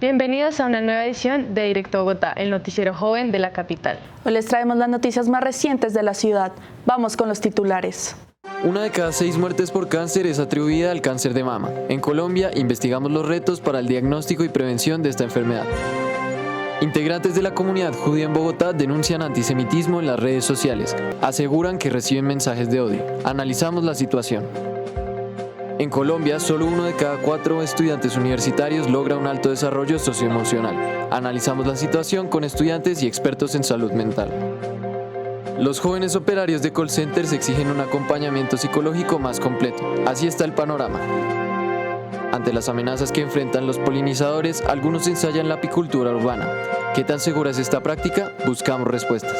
Bienvenidos a una nueva edición de Directo Bogotá, el noticiero joven de la capital. Hoy les traemos las noticias más recientes de la ciudad. Vamos con los titulares. 1 de cada 6 muertes por cáncer es atribuida al cáncer de mama. En Colombia, investigamos los retos para el diagnóstico y prevención de esta enfermedad. Integrantes de la comunidad judía en Bogotá denuncian antisemitismo en las redes sociales. Aseguran que reciben mensajes de odio. Analizamos la situación. En Colombia, solo 1 de cada 4 estudiantes universitarios logra un alto desarrollo socioemocional. Analizamos la situación con estudiantes y expertos en salud mental. Los jóvenes operarios de call centers exigen un acompañamiento psicológico más completo. Así está el panorama. Ante las amenazas que enfrentan los polinizadores, algunos ensayan la apicultura urbana. ¿Qué tan segura es esta práctica? Buscamos respuestas.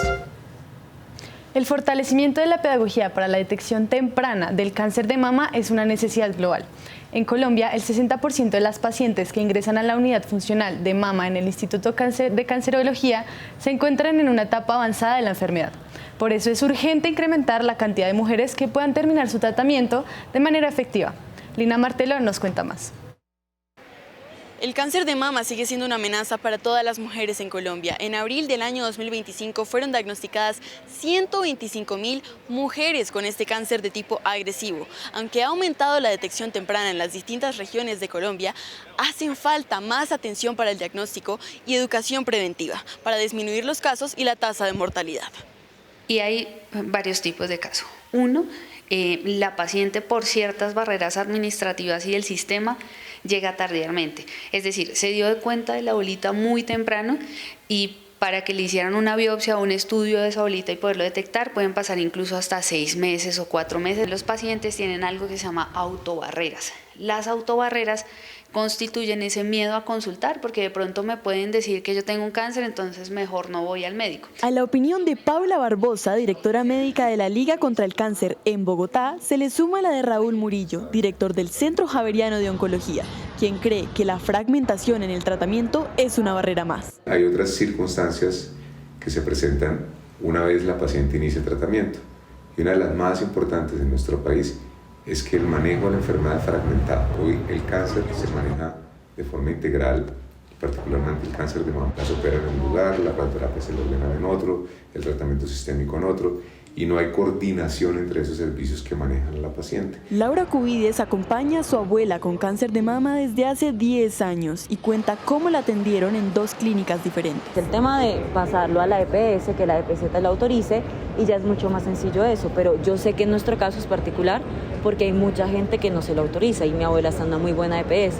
El fortalecimiento de la pedagogía para la detección temprana del cáncer de mama es una necesidad global. En Colombia, el 60% de las pacientes que ingresan a la unidad funcional de mama en el Instituto de Cancerología se encuentran en una etapa avanzada de la enfermedad. Por eso es urgente incrementar la cantidad de mujeres que puedan terminar su tratamiento de manera efectiva. Lina Martelo nos cuenta más. El cáncer de mama sigue siendo una amenaza para todas las mujeres en Colombia. En abril del año 2025 fueron diagnosticadas 125.000 mujeres con este cáncer de tipo agresivo. Aunque ha aumentado la detección temprana en las distintas regiones de Colombia, hacen falta más atención para el diagnóstico y educación preventiva para disminuir los casos y la tasa de mortalidad. Y hay varios tipos de casos. Uno, la paciente por ciertas barreras administrativas y del sistema llega tardíamente, es decir, se dio de cuenta de la bolita muy temprano y para que le hicieran una biopsia o un estudio de esa bolita y poderlo detectar pueden pasar incluso hasta 6 meses o 4 meses. Los pacientes tienen algo que se llama autobarreras. Las autobarreras constituyen ese miedo a consultar porque de pronto me pueden decir que yo tengo un cáncer, entonces mejor no voy al médico. A la opinión de Paula Barbosa, directora médica de la Liga contra el Cáncer en Bogotá, se le suma la de Raúl Murillo, director del Centro Javeriano de Oncología, quien cree que la fragmentación en el tratamiento es una barrera más. Hay otras circunstancias que se presentan una vez la paciente inicia el tratamiento y una de las más importantes en nuestro país es que el manejo de la enfermedad es fragmentado. Hoy el cáncer se maneja de forma integral, particularmente el cáncer de mama. Se opera en un lugar, la radioterapia se logra en otro, el tratamiento sistémico en otro, y no hay coordinación entre esos servicios que manejan a la paciente. Laura Cubides acompaña a su abuela con cáncer de mama desde hace 10 años y cuenta cómo la atendieron en 2 clínicas diferentes. El tema de pasarlo a la EPS, que la EPZ la autorice, y ya es mucho más sencillo eso, pero yo sé que en nuestro caso es particular porque hay mucha gente que no se lo autoriza y mi abuela está en una muy buena EPS.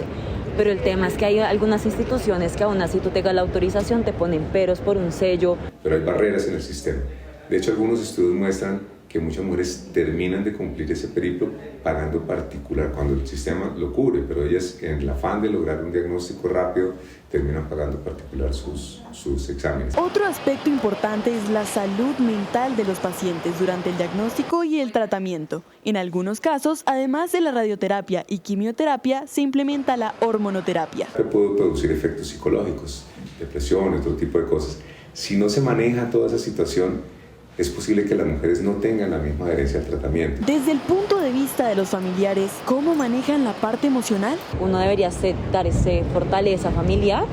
Pero el tema es que hay algunas instituciones que aún así tú tengas la autorización te ponen peros por un sello. Pero hay barreras en el sistema. De hecho, algunos estudios muestran que muchas mujeres terminan de cumplir ese periplo pagando particular cuando el sistema lo cubre, pero ellas en el afán de lograr un diagnóstico rápido terminan pagando particular sus exámenes. Otro aspecto importante es la salud mental de los pacientes durante el diagnóstico y el tratamiento. En algunos casos, además de la radioterapia y quimioterapia, se implementa la hormonoterapia. Puede producir efectos psicológicos, depresión, otro tipo de cosas. Si no se maneja toda esa situación, es posible que las mujeres no tengan la misma adherencia al tratamiento. Desde el punto de vista de los familiares, ¿cómo manejan la parte emocional? Uno debería dar esa fortaleza familiar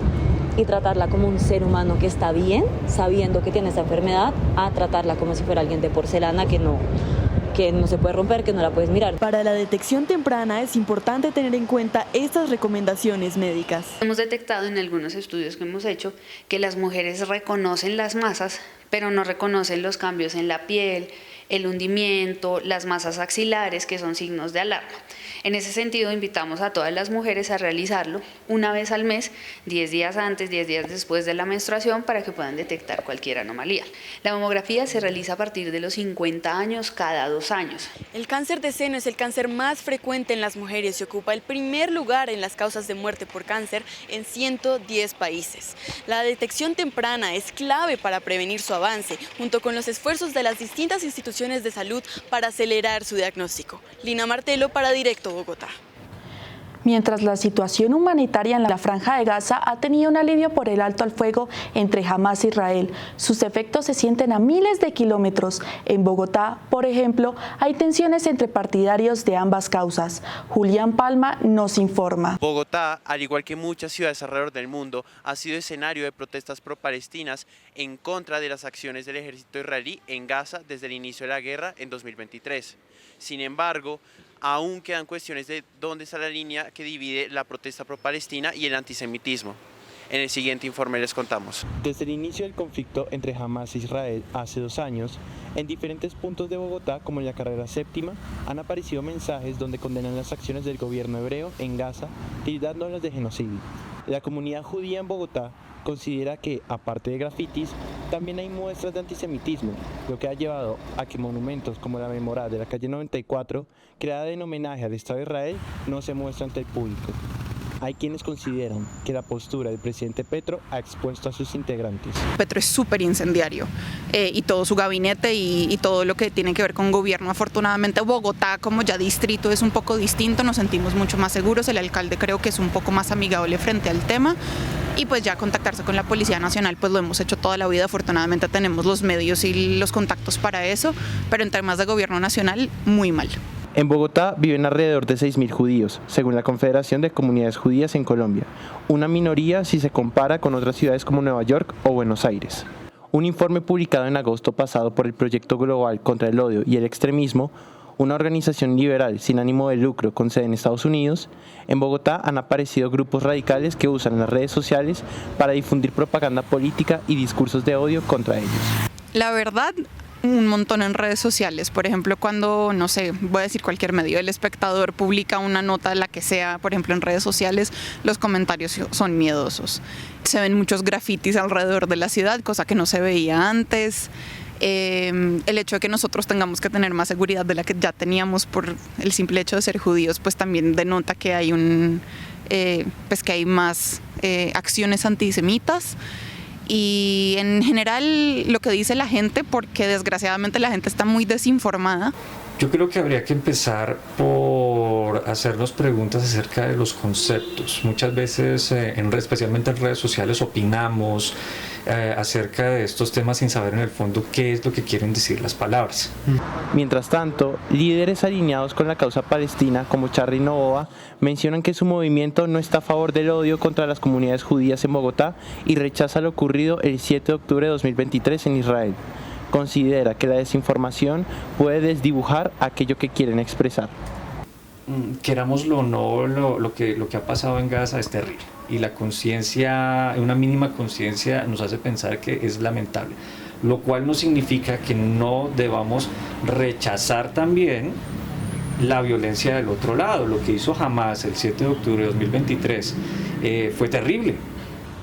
y tratarla como un ser humano que está bien, sabiendo que tiene esa enfermedad, a tratarla como si fuera alguien de porcelana que no se puede romper, que no la puedes mirar. Para la detección temprana es importante tener en cuenta estas recomendaciones médicas. Hemos detectado en algunos estudios que hemos hecho que las mujeres reconocen las masas, pero no reconocen los cambios en la piel, el hundimiento, las masas axilares, que son signos de alarma. En ese sentido, invitamos a todas las mujeres a realizarlo una vez al mes, 10 días antes, 10 días después de la menstruación, para que puedan detectar cualquier anomalía. La mamografía se realiza a partir de los 50 años, cada 2 años. El cáncer de seno es el cáncer más frecuente en las mujeres y ocupa el primer lugar en las causas de muerte por cáncer en 110 países. La detección temprana es clave para prevenir su avance, junto con los esfuerzos de las distintas instituciones de salud para acelerar su diagnóstico. Lina Martelo para Directo Bogotá. Mientras la situación humanitaria en la Franja de Gaza ha tenido un alivio por el alto al fuego entre Hamás e Israel, sus efectos se sienten a miles de kilómetros. En Bogotá, por ejemplo, hay tensiones entre partidarios de ambas causas. Julián Palma nos informa. Bogotá, al igual que muchas ciudades alrededor del mundo, ha sido escenario de protestas pro-palestinas en contra de las acciones del ejército israelí en Gaza desde el inicio de la guerra en 2023. Sin embargo, aún quedan cuestiones de dónde está la línea que divide la protesta pro-palestina y el antisemitismo. En el siguiente informe les contamos. Desde el inicio del conflicto entre Hamás e Israel hace 2 años, en diferentes puntos de Bogotá, como en la carrera séptima, han aparecido mensajes donde condenan las acciones del gobierno hebreo en Gaza, tildándolas de genocidio. La comunidad judía en Bogotá considera que, aparte de grafitis, también hay muestras de antisemitismo, lo que ha llevado a que monumentos como la Menorá de la calle 94, creada en homenaje al Estado de Israel, no se muestra ante el público. Hay quienes consideran que la postura del presidente Petro ha expuesto a sus integrantes. Petro es súper incendiario y todo su gabinete y todo lo que tiene que ver con gobierno. Afortunadamente Bogotá, como ya distrito, es un poco distinto, nos sentimos mucho más seguros, el alcalde creo que es un poco más amigable frente al tema y pues ya contactarse con la Policía Nacional pues lo hemos hecho toda la vida, afortunadamente tenemos los medios y los contactos para eso, pero en temas de gobierno nacional muy mal. En Bogotá viven alrededor de 6.000 judíos, según la Confederación de Comunidades Judías en Colombia, una minoría si se compara con otras ciudades como Nueva York o Buenos Aires. Un informe publicado en agosto pasado por el Proyecto Global contra el Odio y el Extremismo, una organización liberal sin ánimo de lucro con sede en Estados Unidos, en Bogotá han aparecido grupos radicales que usan las redes sociales para difundir propaganda política y discursos de odio contra ellos. La verdad, un montón en redes sociales, por ejemplo, cuando, no sé, voy a decir cualquier medio, El Espectador publica una nota, la que sea, por ejemplo, en redes sociales, los comentarios son miedosos. Se ven muchos grafitis alrededor de la ciudad, cosa que no se veía antes. El hecho de que nosotros tengamos que tener más seguridad de la que ya teníamos por el simple hecho de ser judíos, pues también denota que hay que hay más acciones antisemitas. Y en general lo que dice la gente, porque desgraciadamente la gente está muy desinformada. Yo creo que habría que empezar por hacernos preguntas acerca de los conceptos. Muchas veces, especialmente en redes sociales, opinamos acerca de estos temas sin saber en el fondo qué es lo que quieren decir las palabras. Mientras tanto, líderes alineados con la causa palestina como Charly Novoa mencionan que su movimiento no está a favor del odio contra las comunidades judías en Bogotá y rechaza lo ocurrido el 7 de octubre de 2023 en Israel. Considera que la desinformación puede desdibujar aquello que quieren expresar. Querámoslo o no, lo que ha pasado en Gaza es terrible y la conciencia, una mínima conciencia nos hace pensar que es lamentable, lo cual no significa que no debamos rechazar también la violencia del otro lado. Lo que hizo Hamás el 7 de octubre de 2023 fue terrible.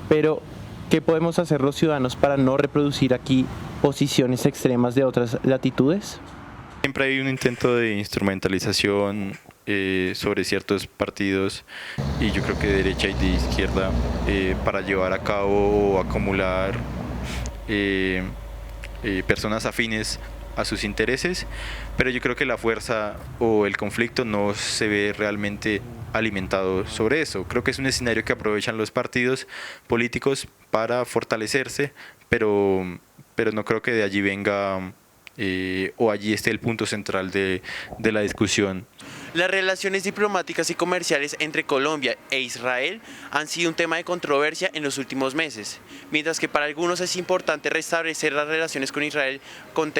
Pero, ¿qué podemos hacer los ciudadanos para no reproducir aquí posiciones extremas de otras latitudes? Siempre hay un intento de instrumentalización sobre ciertos partidos, y yo creo que de derecha y de izquierda, para llevar a cabo o acumular personas afines a sus intereses, pero yo creo que la fuerza o el conflicto no se ve realmente alimentado sobre eso. Creo que es un escenario que aprovechan los partidos políticos para fortalecerse, pero no creo que de allí venga o allí esté el punto central de la discusión. Las relaciones diplomáticas y comerciales entre Colombia e Israel han sido un tema de controversia en los últimos meses, mientras que para algunos es importante restablecer las relaciones con Israel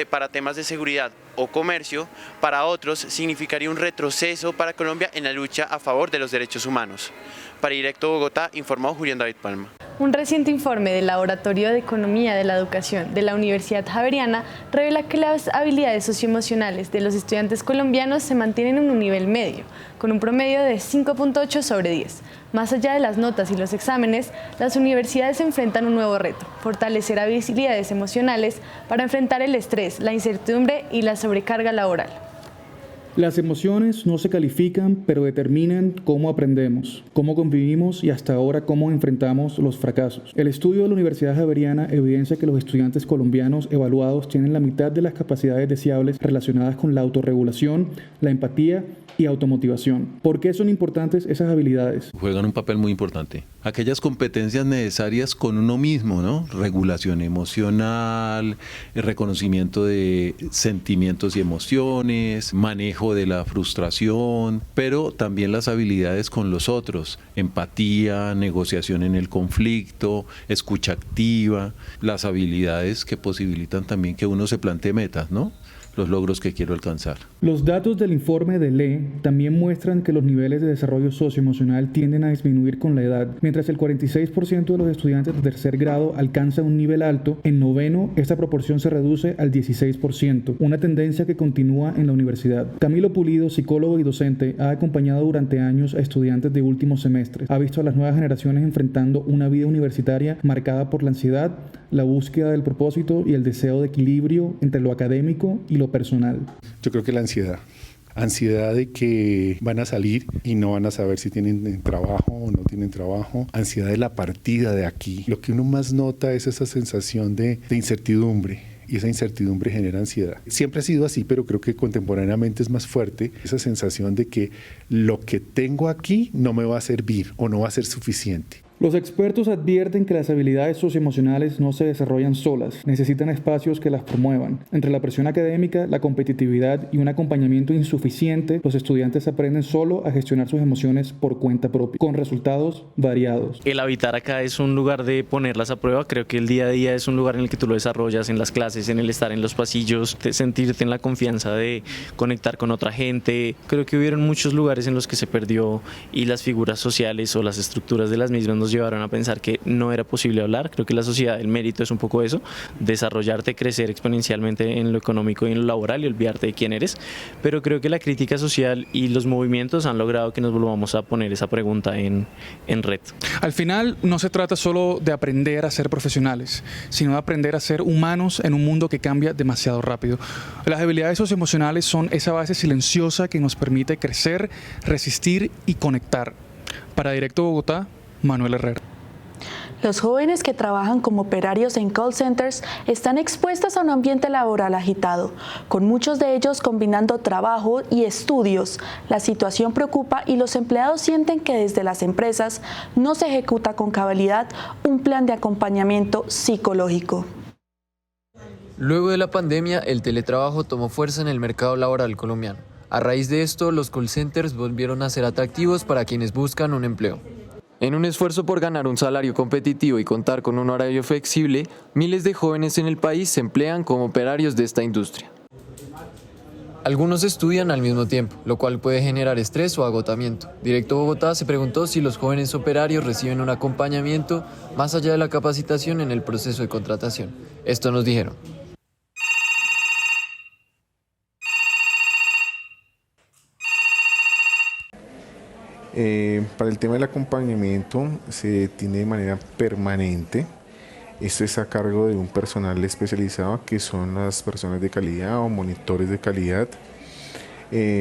para temas de seguridad o comercio, para otros significaría un retroceso para Colombia en la lucha a favor de los derechos humanos. Para Directo Bogotá, informó Julián David Palma. Un reciente informe del Laboratorio de Economía de la Educación de la Universidad Javeriana revela que las habilidades socioemocionales de los estudiantes colombianos se mantienen en un nivel medio, con un promedio de 5.8 sobre 10. Más allá de las notas y los exámenes, las universidades enfrentan un nuevo reto: fortalecer habilidades emocionales para enfrentar el estrés, la incertidumbre y la sobrecarga laboral. Las emociones no se califican, pero determinan cómo aprendemos, cómo convivimos y hasta ahora cómo enfrentamos los fracasos. El estudio de la Universidad Javeriana evidencia que los estudiantes colombianos evaluados tienen la mitad de las capacidades deseables relacionadas con la autorregulación, la empatía y automotivación. ¿Por qué son importantes esas habilidades? Juegan un papel muy importante. Aquellas competencias necesarias con uno mismo, ¿no? Regulación emocional, el reconocimiento de sentimientos y emociones, manejo de la frustración, pero también las habilidades con los otros, empatía, negociación en el conflicto, escucha activa, las habilidades que posibilitan también que uno se plantee metas, ¿no? Los logros que quiero alcanzar. Los datos del informe de LE también muestran que los niveles de desarrollo socioemocional tienden a disminuir con la edad. Mientras el 46% de los estudiantes de tercer grado alcanza un nivel alto, en noveno esta proporción se reduce al 16%, una tendencia que continúa en la universidad. Camilo Pulido, psicólogo y docente, ha acompañado durante años a estudiantes de últimos semestres. Ha visto a las nuevas generaciones enfrentando una vida universitaria marcada por la ansiedad, la búsqueda del propósito y el deseo de equilibrio entre lo académico y lo personal. Yo creo que la ansiedad de que van a salir y no van a saber si tienen trabajo o no tienen trabajo, ansiedad de la partida de aquí. Lo que uno más nota es esa sensación de incertidumbre. Y esa incertidumbre genera ansiedad. Siempre ha sido así, pero creo que contemporáneamente es más fuerte esa sensación de que lo que tengo aquí no me va a servir o no va a ser suficiente. Los expertos advierten que las habilidades socioemocionales no se desarrollan solas, necesitan espacios que las promuevan. Entre la presión académica, la competitividad y un acompañamiento insuficiente, los estudiantes aprenden solo a gestionar sus emociones por cuenta propia, con resultados variados. El habitar acá es un lugar de ponerlas a prueba. Creo que el día a día es un lugar en el que tú lo desarrollas, en las clases, en el estar en los pasillos, de sentirte en la confianza de conectar con otra gente. Creo que hubieron muchos lugares en los que se perdió y las figuras sociales o las estructuras de las mismas nos llevaron a pensar que no era posible hablar. Creo que la sociedad del mérito es un poco eso, desarrollarte, crecer exponencialmente en lo económico y en lo laboral y olvidarte de quién eres, pero creo que la crítica social y los movimientos han logrado que nos volvamos a poner esa pregunta en red. Al final no se trata solo de aprender a ser profesionales, sino de aprender a ser humanos en un mundo que cambia demasiado rápido. Las habilidades socioemocionales son esa base silenciosa que nos permite crecer, resistir y conectar. Para Directo Bogotá, Manuel Herrera. Los jóvenes que trabajan como operarios en call centers están expuestos a un ambiente laboral agitado, con muchos de ellos combinando trabajo y estudios. La situación preocupa y los empleados sienten que desde las empresas no se ejecuta con cabalidad un plan de acompañamiento psicológico. Luego de la pandemia, el teletrabajo tomó fuerza en el mercado laboral colombiano. A raíz de esto, los call centers volvieron a ser atractivos para quienes buscan un empleo. En un esfuerzo por ganar un salario competitivo y contar con un horario flexible, miles de jóvenes en el país se emplean como operarios de esta industria. Algunos estudian al mismo tiempo, lo cual puede generar estrés o agotamiento. Directo Bogotá se preguntó si los jóvenes operarios reciben un acompañamiento más allá de la capacitación en el proceso de contratación. Esto nos dijeron. Para el tema del acompañamiento se tiene de manera permanente. Esto es a cargo de un personal especializado que son las personas de calidad o monitores de calidad.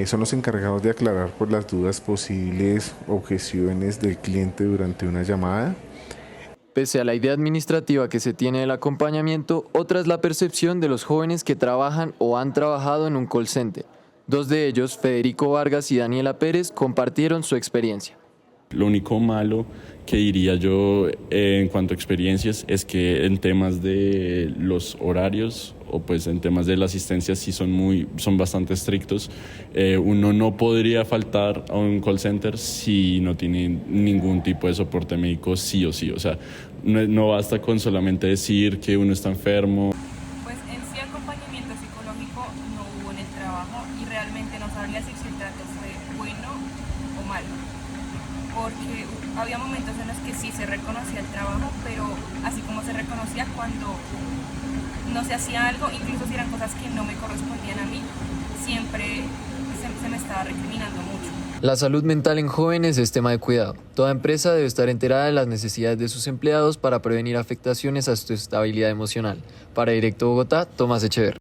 Son los encargados de aclarar por las dudas posibles objeciones del cliente durante una llamada. Pese a la idea administrativa que se tiene del acompañamiento, otra es la percepción de los jóvenes que trabajan o han trabajado en un call center. Dos de ellos, Federico Vargas y Daniela Pérez, compartieron su experiencia. Lo único malo que diría yo en cuanto a experiencias es que en temas de los horarios o pues en temas de la asistencia sí son bastante estrictos. Uno no podría faltar a un call center si no tiene ningún tipo de soporte médico sí o sí. O sea, no basta con solamente decir que uno está enfermo. Pues en sí acompañamiento psicológico no hubo en el trabajo y realmente no sabría si el trato fue bueno o malo. Porque había momentos en los que sí se reconocía el trabajo, pero así como se reconocía cuando no se hacía algo, incluso si eran cosas que no me correspondían a mí, siempre se me estaba recriminando mucho. La salud mental en jóvenes es tema de cuidado. Toda empresa debe estar enterada de las necesidades de sus empleados para prevenir afectaciones a su estabilidad emocional. Para Directo Bogotá, Tomás Echeverri.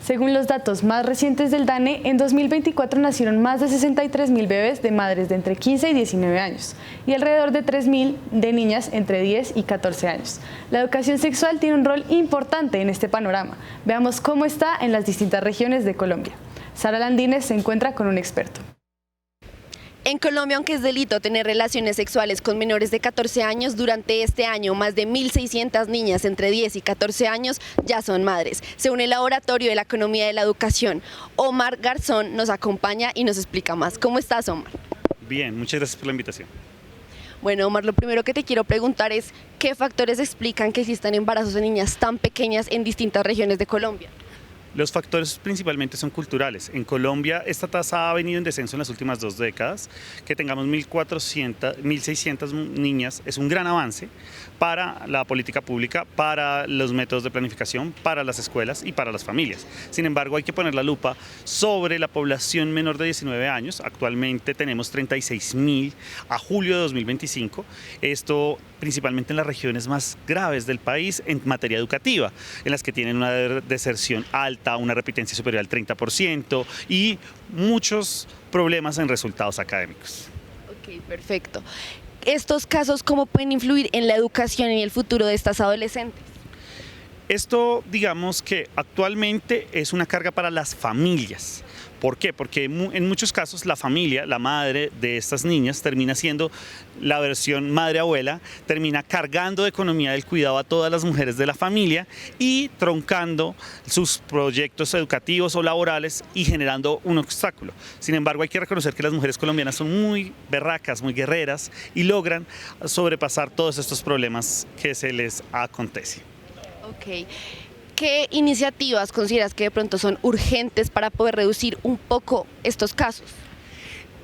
Según los datos más recientes del DANE, en 2024 nacieron más de 63.000 bebés de madres de entre 15 y 19 años y alrededor de 3.000 de niñas entre 10 y 14 años. La educación sexual tiene un rol importante en este panorama. Veamos cómo está en las distintas regiones de Colombia. Sara Landines se encuentra con un experto. En Colombia, aunque es delito tener relaciones sexuales con menores de 14 años, durante este año más de 1.600 niñas entre 10 y 14 años ya son madres. Según el Laboratorio de la Economía de la Educación, Omar Garzón nos acompaña y nos explica más. ¿Cómo estás, Omar? Bien, muchas gracias por la invitación. Bueno, Omar, lo primero que te quiero preguntar es ¿qué factores explican que existan embarazos en niñas tan pequeñas en distintas regiones de Colombia? Los factores principalmente son culturales. En Colombia esta tasa ha venido en descenso en las últimas 2 décadas. Que tengamos 1.600 niñas es un gran avance para la política pública, para los métodos de planificación, para las escuelas y para las familias. Sin embargo, hay que poner la lupa sobre la población menor de 19 años. Actualmente tenemos 36.000 a julio de 2025. Esto principalmente en las regiones más graves del país en materia educativa, en las que tienen una deserción alta, una repitencia superior al 30% y muchos problemas en resultados académicos. Ok, perfecto. ¿Estos casos cómo pueden influir en la educación y el futuro de estas adolescentes? Esto, digamos que actualmente es una carga para las familias. ¿Por qué? Porque en muchos casos la familia, la madre de estas niñas, termina siendo la versión madre-abuela, termina cargando de economía del cuidado a todas las mujeres de la familia y troncando sus proyectos educativos o laborales y generando un obstáculo. Sin embargo, hay que reconocer que las mujeres colombianas son muy berracas, muy guerreras y logran sobrepasar todos estos problemas que se les acontece. Ok. ¿Qué iniciativas consideras que de pronto son urgentes para poder reducir un poco estos casos?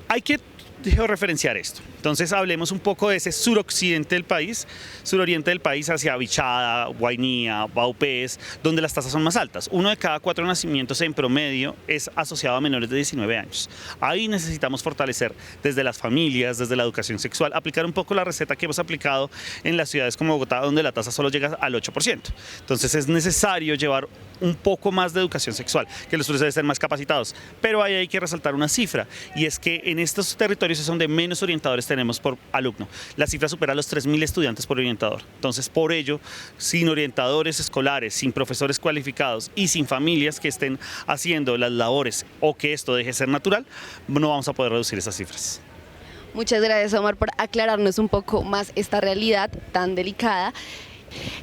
Hay que georreferenciar esto. Entonces hablemos un poco de ese suroccidente del país, suroriente del país hacia Bichada, Guainía, Vaupés, donde las tasas son más altas. 1 de cada 4 nacimientos en promedio es asociado a menores de 19 años. Ahí necesitamos fortalecer desde las familias, desde la educación sexual, aplicar un poco la receta que hemos aplicado en las ciudades como Bogotá, donde la tasa solo llega al 8%. Entonces es necesario llevar un poco más de educación sexual, que los profesores deben ser más capacitados. Pero ahí hay que resaltar una cifra, y es que en estos territorios es donde menos orientadores tenemos por alumno. La cifra supera los 3.000 estudiantes por orientador. Entonces, por ello, sin orientadores escolares, sin profesores cualificados y sin familias que estén haciendo las labores o que esto deje de ser natural, no vamos a poder reducir esas cifras. Muchas gracias, Omar, por aclararnos un poco más esta realidad tan delicada.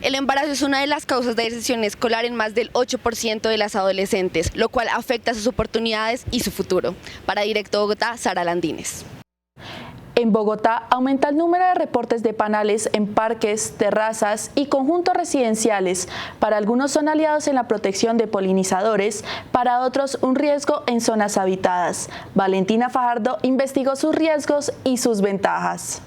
El embarazo es una de las causas de deserción escolar en más del 8% de las adolescentes, lo cual afecta sus oportunidades y su futuro. Para Directo Bogotá, Sara Landines. En Bogotá aumenta el número de reportes de panales en parques, terrazas y conjuntos residenciales. Para algunos son aliados en la protección de polinizadores, para otros un riesgo en zonas habitadas. Valentina Fajardo investigó sus riesgos y sus ventajas.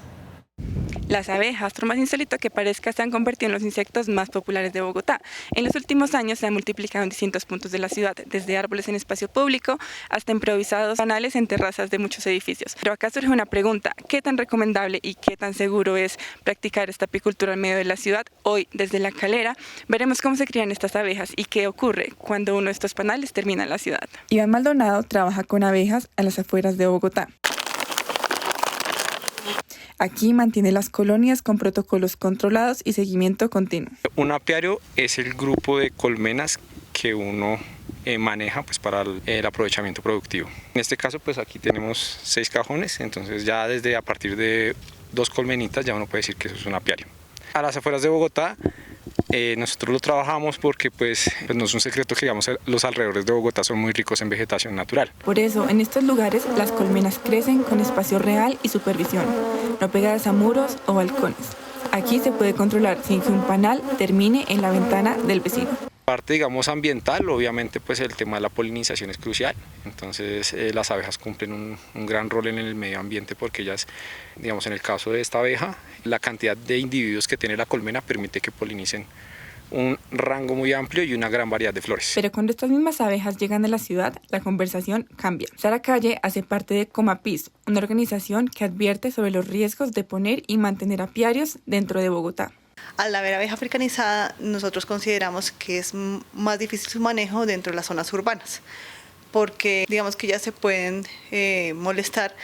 Las abejas, por más insólito que parezca, se han convertido en los insectos más populares de Bogotá. En los últimos años se han multiplicado en distintos puntos de la ciudad, desde árboles en espacio público hasta improvisados panales en terrazas de muchos edificios. Pero acá surge una pregunta: ¿qué tan recomendable y qué tan seguro es practicar esta apicultura en medio de la ciudad? Hoy, desde La Calera, veremos cómo se crían estas abejas y qué ocurre cuando uno de estos panales termina en la ciudad. Iván Maldonado trabaja con abejas a las afueras de Bogotá. Aquí mantiene las colonias con protocolos controlados y seguimiento continuo. Un apiario es el grupo de colmenas que uno maneja pues, para el aprovechamiento productivo. En este caso, pues aquí tenemos 6 cajones, entonces ya desde a partir de 2 colmenitas ya uno puede decir que eso es un apiario. A las afueras de Bogotá, nosotros lo trabajamos porque pues no es un secreto que digamos, los alrededores de Bogotá son muy ricos en vegetación natural. Por eso, en estos lugares las colmenas crecen con espacio real y supervisión, no pegadas a muros o balcones. Aquí se puede controlar sin que un panal termine en la ventana del vecino. Parte, digamos, ambiental, obviamente pues el tema de la polinización es crucial, entonces las abejas cumplen un gran rol en el medio ambiente porque ellas, digamos en el caso de esta abeja, la cantidad de individuos que tiene la colmena permite que polinicen un rango muy amplio y una gran variedad de flores. Pero cuando estas mismas abejas llegan a la ciudad, la conversación cambia. Sara Calle hace parte de Comapis, una organización que advierte sobre los riesgos de poner y mantener apiarios dentro de Bogotá. Al haber abeja africanizada, nosotros consideramos que es más difícil su manejo dentro de las zonas urbanas, porque digamos que ya se pueden molestar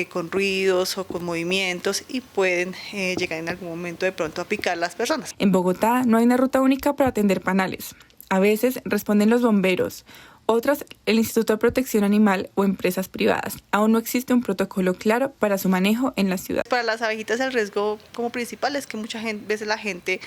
con ruidos o con movimientos y pueden llegar en algún momento de pronto a picar a las personas. En Bogotá no hay una ruta única para atender panales. A veces responden los bomberos, otras el Instituto de Protección Animal o empresas privadas. Aún no existe un protocolo claro para su manejo en la ciudad. Para las abejitas el riesgo como principal es que muchas veces la gente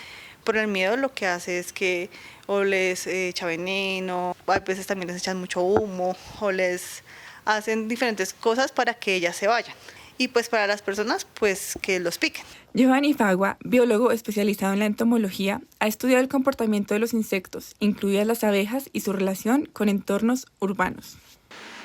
por el miedo lo que hace es que o les echa veneno, a veces también les echan mucho humo o les hacen diferentes cosas para que ellas se vayan. Y pues para las personas, pues que los piquen. Giovanni Fagua, biólogo especializado en la entomología, ha estudiado el comportamiento de los insectos, incluidas las abejas y su relación con entornos urbanos.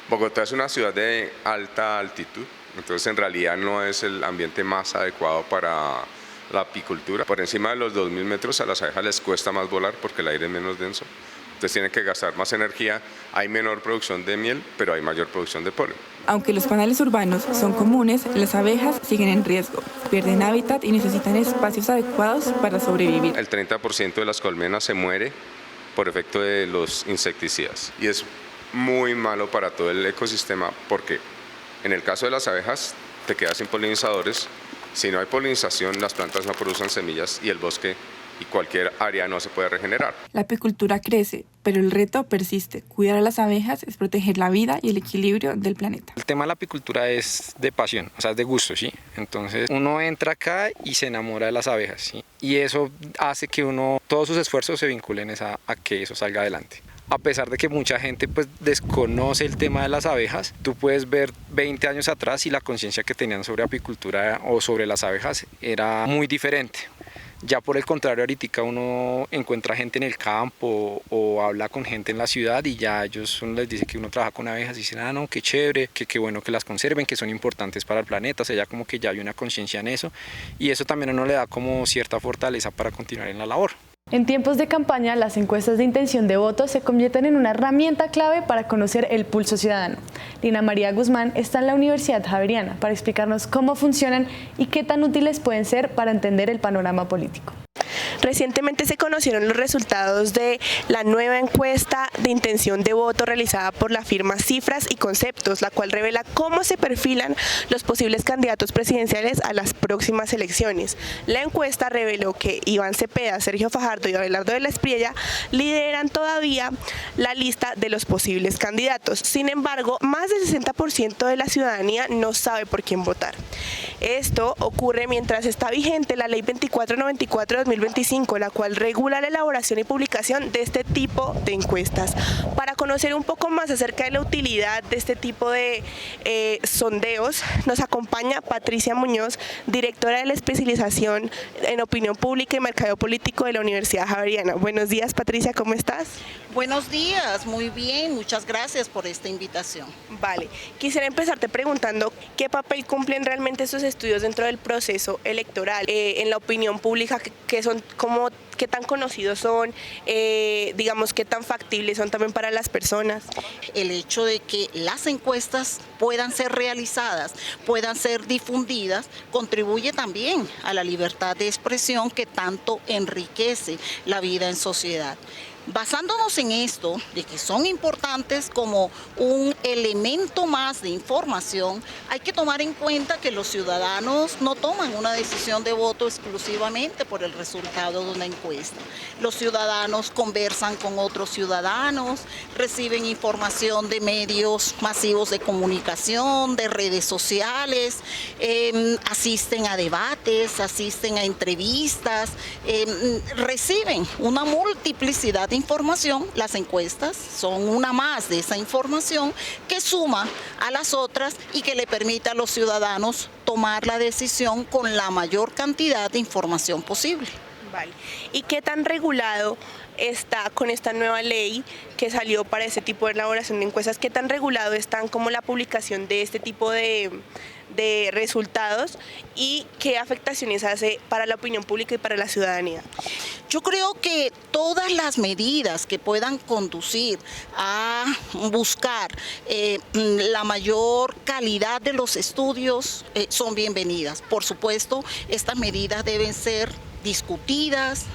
Bogotá es una ciudad de alta altitud, entonces en realidad no es el ambiente más adecuado para la apicultura. Por encima de los 2.000 metros a las abejas les cuesta más volar porque el aire es menos denso. Entonces tienen que gastar más energía, hay menor producción de miel, pero hay mayor producción de polen. Aunque los panales urbanos son comunes, las abejas siguen en riesgo, pierden hábitat y necesitan espacios adecuados para sobrevivir. El 30% de las colmenas se muere por efecto de los insecticidas y es muy malo para todo el ecosistema porque en el caso de las abejas te quedas sin polinizadores, si no hay polinización las plantas no producen semillas y el bosque y cualquier área no se puede regenerar. La apicultura crece, pero el reto persiste. Cuidar a las abejas es proteger la vida y el equilibrio del planeta. El tema de la apicultura es de pasión, o sea, es de gusto, ¿sí? Entonces uno entra acá y se enamora de las abejas, ¿sí? Y eso hace que todos sus esfuerzos se vinculen a que eso salga adelante. A pesar de que mucha gente pues desconoce el tema de las abejas, tú puedes ver 20 años atrás y la conciencia que tenían sobre apicultura o sobre las abejas era muy diferente. Ya por el contrario, ahorita uno encuentra gente en el campo o habla con gente en la ciudad y ya uno les dice que uno trabaja con abejas y dicen, no, qué chévere, qué bueno que las conserven, que son importantes para el planeta, o sea, ya como que ya hay una conciencia en eso y eso también a uno le da como cierta fortaleza para continuar en la labor. En tiempos de campaña, las encuestas de intención de voto se convierten en una herramienta clave para conocer el pulso ciudadano. Lina María Guzmán está en la Universidad Javeriana para explicarnos cómo funcionan y qué tan útiles pueden ser para entender el panorama político. Recientemente se conocieron los resultados de la nueva encuesta de intención de voto realizada por la firma Cifras y Conceptos, la cual revela cómo se perfilan los posibles candidatos presidenciales a las próximas elecciones. La encuesta reveló que Iván Cepeda, Sergio Fajardo y Abelardo de la Espriella lideran todavía la lista de los posibles candidatos. Sin embargo, más del 60% de la ciudadanía no sabe por quién votar. Esto ocurre mientras está vigente la Ley 2494 de 2025, la cual regula la elaboración y publicación de este tipo de encuestas. Para conocer un poco más acerca de la utilidad de este tipo de sondeos, nos acompaña Patricia Muñoz, directora de la especialización en opinión pública y mercadeo político de la Universidad Javeriana. Buenos días, Patricia, ¿cómo estás? Buenos días, muy bien, muchas gracias por esta invitación. Vale, quisiera empezarte preguntando qué papel cumplen realmente estos estudios dentro del proceso electoral, en la opinión pública, qué tan conocidos son, digamos, qué tan factibles son también para las personas. El hecho de que las encuestas puedan ser realizadas, puedan ser difundidas, contribuye también a la libertad de expresión que tanto enriquece la vida en sociedad. Basándonos en esto, de que son importantes como un elemento más de información, hay que tomar en cuenta que los ciudadanos no toman una decisión de voto exclusivamente por el resultado de una encuesta. Los ciudadanos conversan con otros ciudadanos, reciben información de medios masivos de comunicación, de redes sociales, asisten a debates, asisten a entrevistas, reciben una multiplicidad de información. Las encuestas son una más de esa información que suma a las otras y que le permite a los ciudadanos tomar la decisión con la mayor cantidad de información posible. Vale. ¿Y qué tan regulado está con esta nueva ley que salió para ese tipo de elaboración de encuestas? ¿Qué tan regulado están como la publicación de este tipo de resultados y qué afectaciones hace para la opinión pública y para la ciudadanía? Yo creo que todas las medidas que puedan conducir a buscar la mayor calidad de los estudios son bienvenidas. Por supuesto, estas medidas deben ser discutidas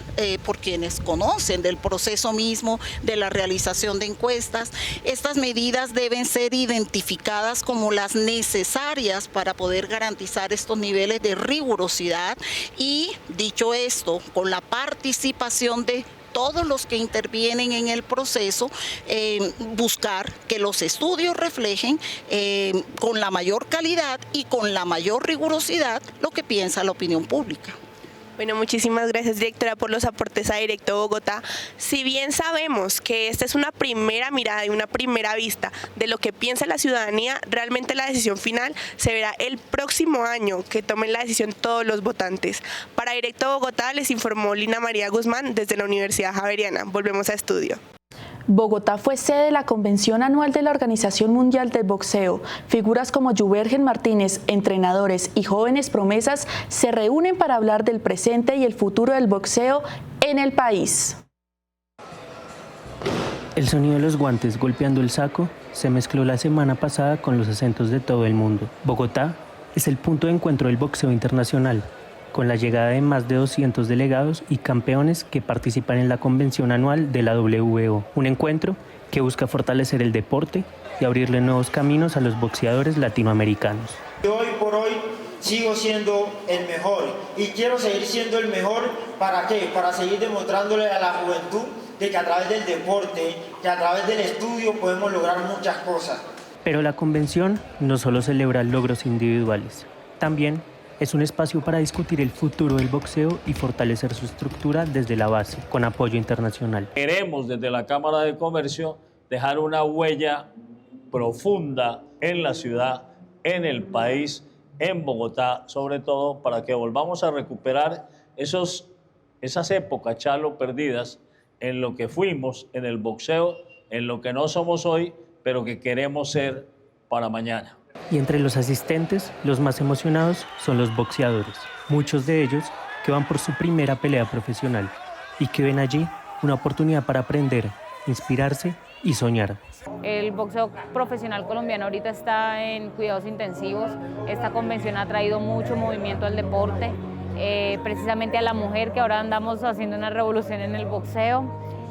por quienes conocen del proceso mismo de la realización de encuestas. Estas medidas deben ser identificadas como las necesarias para poder garantizar estos niveles de rigurosidad y, dicho esto, con la participación de todos los que intervienen en el proceso, buscar que los estudios reflejen con la mayor calidad y con la mayor rigurosidad lo que piensa la opinión pública. Bueno, muchísimas gracias, directora, por los aportes a Directo Bogotá. Si bien sabemos que esta es una primera mirada y una primera vista de lo que piensa la ciudadanía, realmente la decisión final se verá el próximo año que tomen la decisión todos los votantes. Para Directo Bogotá les informó Lina María Guzmán desde la Universidad Javeriana. Volvemos a estudio. Bogotá fue sede de la Convención Anual de la Organización Mundial del Boxeo. Figuras como Jubergen Martínez, entrenadores y jóvenes promesas se reúnen para hablar del presente y el futuro del boxeo en el país. El sonido de los guantes golpeando el saco se mezcló la semana pasada con los acentos de todo el mundo. Bogotá es el punto de encuentro del boxeo internacional, con la llegada de más de 200 delegados y campeones que participan en la convención anual de la WBO. Un encuentro que busca fortalecer el deporte y abrirle nuevos caminos a los boxeadores latinoamericanos. Hoy por hoy sigo siendo el mejor y quiero seguir siendo el mejor. ¿Para qué? Para seguir demostrándole a la juventud de que a través del deporte, que a través del estudio podemos lograr muchas cosas. Pero la convención no solo celebra logros individuales, también es un espacio para discutir el futuro del boxeo y fortalecer su estructura desde la base, con apoyo internacional. Queremos desde la Cámara de Comercio dejar una huella profunda en la ciudad, en el país, en Bogotá, sobre todo para que volvamos a recuperar esas épocas, Chalo, perdidas en lo que fuimos en el boxeo, en lo que no somos hoy, pero que queremos ser para mañana. Y entre los asistentes, los más emocionados son los boxeadores, muchos de ellos que van por su primera pelea profesional y que ven allí una oportunidad para aprender, inspirarse y soñar. El boxeo profesional colombiano ahorita está en cuidados intensivos. Esta convención ha traído mucho movimiento al deporte, precisamente a la mujer, que ahora andamos haciendo una revolución en el boxeo,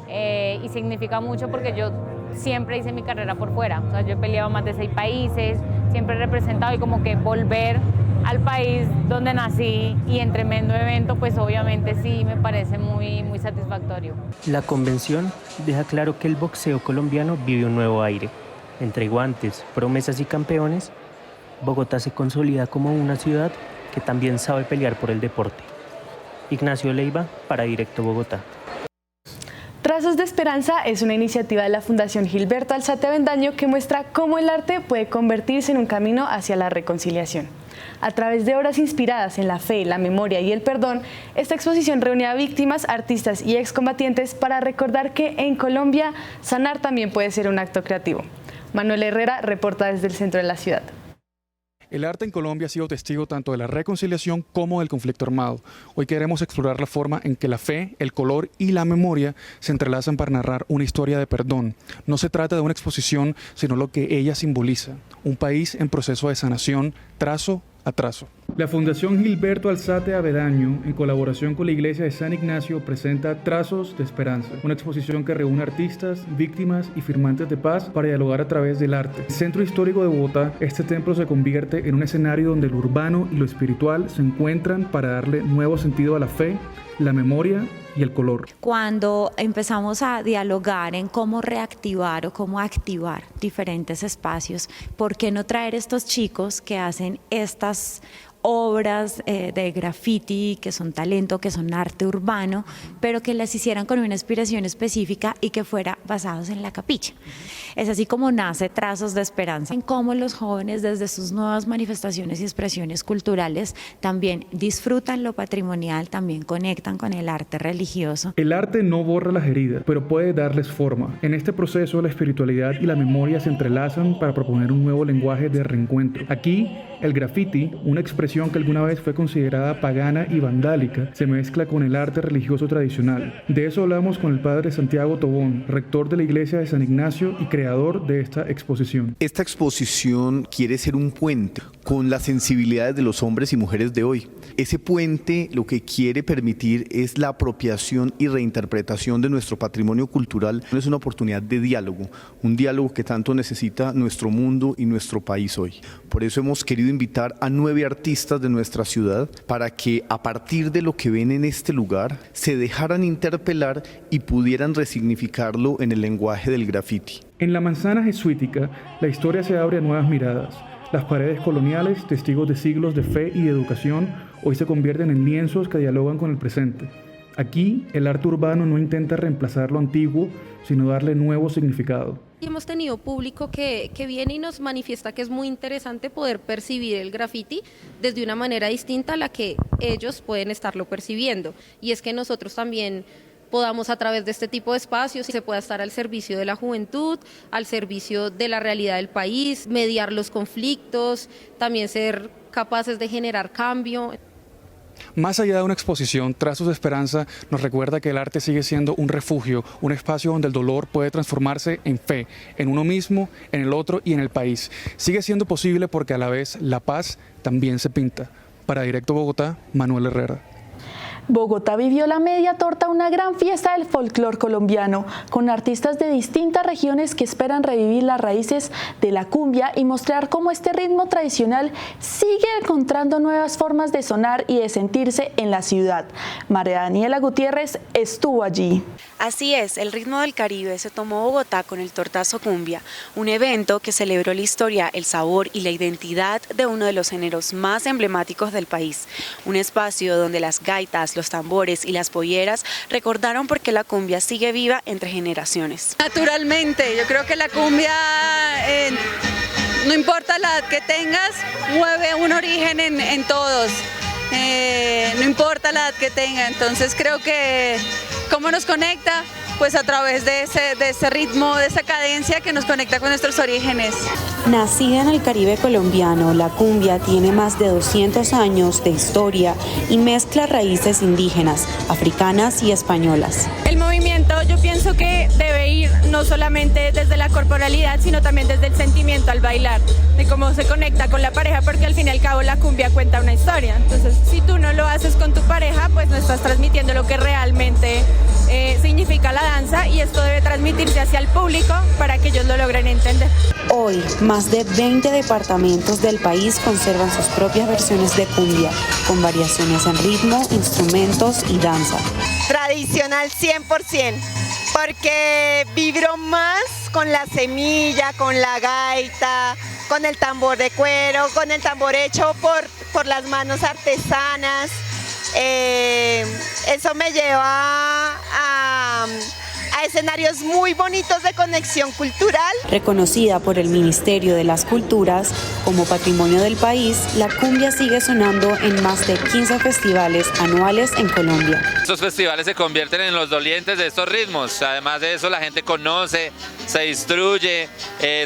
y significa mucho porque yo siempre hice mi carrera por fuera. O sea, yo he peleado más de 6 países, siempre he representado, y como que volver al país donde nací y en tremendo evento, pues obviamente sí me parece muy, muy satisfactorio. La convención deja claro que el boxeo colombiano vive un nuevo aire. Entre guantes, promesas y campeones, Bogotá se consolida como una ciudad que también sabe pelear por el deporte. Ignacio Leiva, para Directo Bogotá. Trazos de Esperanza es una iniciativa de la Fundación Gilberto Alzate Avendaño que muestra cómo el arte puede convertirse en un camino hacia la reconciliación. A través de obras inspiradas en la fe, la memoria y el perdón, esta exposición reúne a víctimas, artistas y excombatientes para recordar que en Colombia sanar también puede ser un acto creativo. Manuel Herrera reporta desde el centro de la ciudad. El arte en Colombia ha sido testigo tanto de la reconciliación como del conflicto armado. Hoy queremos explorar la forma en que la fe, el color y la memoria se entrelazan para narrar una historia de perdón. No se trata de una exposición, sino lo que ella simboliza, un país en proceso de sanación, trazo a trazo. La Fundación Gilberto Alzate Avendaño, en colaboración con la Iglesia de San Ignacio, presenta Trazos de Esperanza, una exposición que reúne artistas, víctimas y firmantes de paz para dialogar a través del arte. En el Centro Histórico de Bogotá, este templo se convierte en un escenario donde lo urbano y lo espiritual se encuentran para darle nuevo sentido a la fe, la memoria y el color. Cuando empezamos a dialogar en cómo reactivar o cómo activar diferentes espacios, ¿por qué no traer estos chicos que hacen estas obras de graffiti, que son talento, que son arte urbano, pero que las hicieran con una inspiración específica y que fuera basados en la capilla? Es así como nace Trazos de Esperanza, en cómo los jóvenes desde sus nuevas manifestaciones y expresiones culturales también disfrutan lo patrimonial, también conectan con el arte religioso. El arte no borra las heridas, pero puede darles forma. En este proceso la espiritualidad y la memoria se entrelazan para proponer un nuevo lenguaje de reencuentro. Aquí, el graffiti, una expresión que alguna vez fue considerada pagana y vandálica, se mezcla con el arte religioso tradicional. De eso hablamos con el padre Santiago Tobón, rector de la Iglesia de San Ignacio y creador de esta exposición. Esta exposición quiere ser un puente con las sensibilidades de los hombres y mujeres de hoy. Ese puente lo que quiere permitir es la apropiación y reinterpretación de nuestro patrimonio cultural. Es una oportunidad de diálogo, un diálogo que tanto necesita nuestro mundo y nuestro país hoy. Por eso hemos querido invitar a 9 artistas de nuestra ciudad para que a partir de lo que ven en este lugar se dejaran interpelar y pudieran resignificarlo en el lenguaje del graffiti. En la manzana jesuítica, la historia se abre a nuevas miradas. Las paredes coloniales, testigos de siglos de fe y de educación, hoy se convierten en lienzos que dialogan con el presente. Aquí, el arte urbano no intenta reemplazar lo antiguo, sino darle nuevo significado. Hemos tenido público que viene y nos manifiesta que es muy interesante poder percibir el graffiti desde una manera distinta a la que ellos pueden estarlo percibiendo. Y es que nosotros también podamos a través de este tipo de espacios se pueda estar al servicio de la juventud, al servicio de la realidad del país, mediar los conflictos, también ser capaces de generar cambio. Más allá de una exposición, Trazos de Esperanza nos recuerda que el arte sigue siendo un refugio, un espacio donde el dolor puede transformarse en fe, en uno mismo, en el otro y en el país. Sigue siendo posible porque a la vez la paz también se pinta. Para Directo Bogotá, Manuel Herrera. Bogotá vivió la media torta, una gran fiesta del folclore colombiano, con artistas de distintas regiones que esperan revivir las raíces de la cumbia y mostrar cómo este ritmo tradicional sigue encontrando nuevas formas de sonar y de sentirse en la ciudad. María Daniela Gutiérrez estuvo allí. Así es, el ritmo del Caribe se tomó Bogotá con el Tortazo Cumbia, un evento que celebró la historia, el sabor y la identidad de uno de los géneros más emblemáticos del país. Un espacio donde las gaitas, los tambores y las polleras recordaron por qué la cumbia sigue viva entre generaciones. Naturalmente, yo creo que la cumbia, no importa la edad que tengas, mueve un origen en todos. No importa la edad que tenga, entonces creo que cómo nos conecta, pues a través de ese ritmo, de esa cadencia que nos conecta con nuestros orígenes. Nacida en el Caribe colombiano, la cumbia tiene más de 200 años de historia y mezcla raíces indígenas, africanas y españolas. El movimiento yo pienso que debe ir no solamente desde la corporalidad, sino también desde el sentimiento al bailar, de cómo se conecta con la pareja, porque al fin y al cabo la cumbia cuenta una historia. Entonces, si tú no lo haces con tu pareja, pues no estás transmitiendo lo que realmente significa la danza, y esto debe transmitirse hacia el público para que ellos lo logren entender. Hoy, más de 20 departamentos del país conservan sus propias versiones de cumbia, con variaciones en ritmo, instrumentos y danza. Tradicional 100%, porque vibró más con la semilla, con la gaita, con el tambor de cuero, con el tambor hecho por las manos artesanas. Eso me lleva a escenarios muy bonitos de conexión cultural. Reconocida por el Ministerio de las Culturas como Patrimonio del País, la cumbia sigue sonando en más de 15 festivales anuales en Colombia. Estos festivales se convierten en los dolientes de estos ritmos. Además de eso, la gente conoce, se instruye,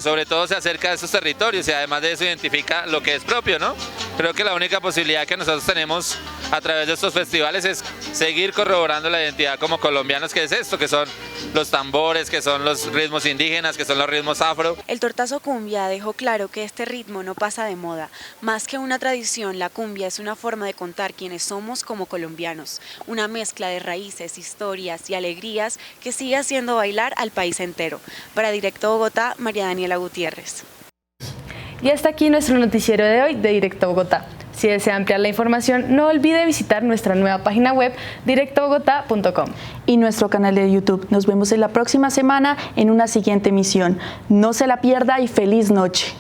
sobre todo se acerca a estos territorios y además de eso identifica lo que es propio, ¿no? Creo que la única posibilidad que nosotros tenemos a través de estos festivales es seguir corroborando la identidad como colombianos, que es esto, que son los tambores, que son los ritmos indígenas, que son los ritmos afro. El Tortazo Cumbia dejó claro que este ritmo no pasa de moda. Más que una tradición, la cumbia es una forma de contar quiénes somos como colombianos. Una mezcla de raíces, historias y alegrías que sigue haciendo bailar al país entero. Para Directo Bogotá, María Daniela Gutiérrez. Y hasta aquí nuestro noticiero de hoy de Directo Bogotá. Si desea ampliar la información, no olvide visitar nuestra nueva página web directobogotá.com y nuestro canal de YouTube. Nos vemos en la próxima semana en una siguiente emisión. No se la pierda y feliz noche.